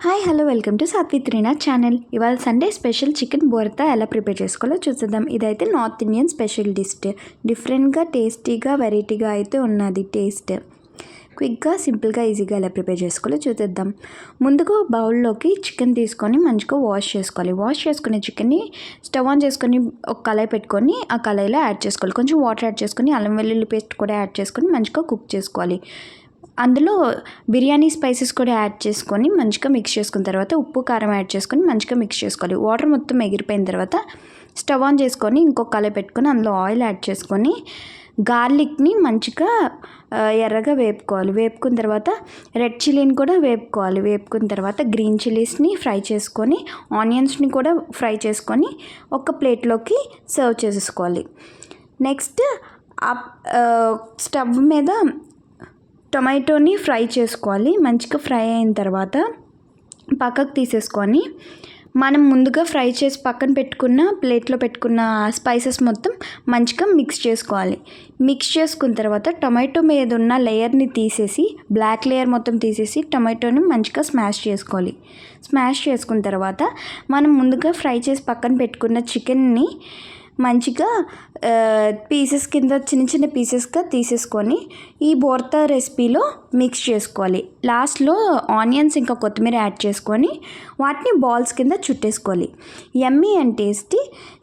Hi hello welcome to Satvik Reena channel. ఇవాళ Sunday special chicken bharta ఎలా prepare చేసుకోవాలో చూద్దాం. ఇదైతే నార్త్ ఇండియన్ స్పెషల్ డిష్. డిఫరెంట్గా టేస్టీగా వెరైటీగా అయితే ఉన్నది. టేస్ట్ క్విక్గా సింపుల్గా ఈజీగా ఎలా ప్రిపేర్ చేసుకోవాలో చూద్దాం. ముందుగా బౌల్లోకి చికెన్ తీసుకొని మంచిగా వాష్ చేసుకోవాలి. వాష్ చేసుకునే చికెన్ని స్టవ్ ఆన్ చేసుకొని ఒక కళాయి పెట్టుకొని ఆ కళాయిలో యాడ్ చేసుకోవాలి. కొంచెం వాటర్ యాడ్ చేసుకొని అల్లం వెల్లుల్లి పేస్ట్ కూడా యాడ్ చేసుకొని మంచిగా కుక్ చేసుకోవాలి. అందులో బిర్యానీ స్పైసెస్ కూడా యాడ్ చేసుకొని మంచిగా మిక్స్ చేసుకున్న తర్వాత ఉప్పు కారం యాడ్ చేసుకొని మంచిగా మిక్స్ చేసుకోవాలి. వాటర్ మొత్తం ఎగిరిపోయిన తర్వాత స్టవ్ ఆన్ చేసుకొని ఇంకొక కళాయి పెట్టుకొని అందులో ఆయిల్ యాడ్ చేసుకొని గార్లిక్ని మంచిగా ఎర్రగా వేపుకోవాలి. వేపుకున్న తర్వాత రెడ్ చిల్లీని కూడా వేపుకోవాలి. వేపుకున్న తర్వాత గ్రీన్ చిల్లీస్ని ఫ్రై చేసుకొని ఆనియన్స్ని కూడా ఫ్రై చేసుకొని ఒక ప్లేట్లోకి సర్వ్ చేసేసుకోవాలి. నెక్స్ట్ స్టవ్ మీద టొమాటోని ఫ్రై చేసుకోవాలి. మంచిగా ఫ్రై అయిన తర్వాత పక్కకు తీసేసుకొని మనం ముందుగా ఫ్రై చేసి పక్కన పెట్టుకున్న ప్లేట్లో పెట్టుకున్న స్పైసెస్ మొత్తం మంచిగా మిక్స్ చేసుకోవాలి. మిక్స్ చేసుకున్న తర్వాత టొమాటో మీద ఉన్న లేయర్ని తీసేసి బ్లాక్ లేయర్ మొత్తం తీసేసి టొమాటోని మంచిగా స్మాష్ చేసుకోవాలి. స్మాష్ చేసుకున్న తర్వాత మనం ముందుగా ఫ్రై చేసి పక్కన పెట్టుకున్న చికెన్ని మంచిగా పీసెస్ కింద చిన్న చిన్న పీసెస్గా తీసేసుకొని ఈ బోర్తా రెసిపీలో మిక్స్ చేసుకోవాలి. లాస్ట్లో ఆనియన్స్ ఇంకా కొత్తిమీర యాడ్ చేసుకొని వాటిని బాల్స్ కింద చుట్టేసుకోవాలి. Yummy and tasty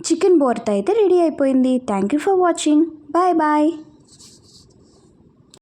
chicken bharta అయితే రెడీ అయిపోయింది. Thank you for watching. Bye bye.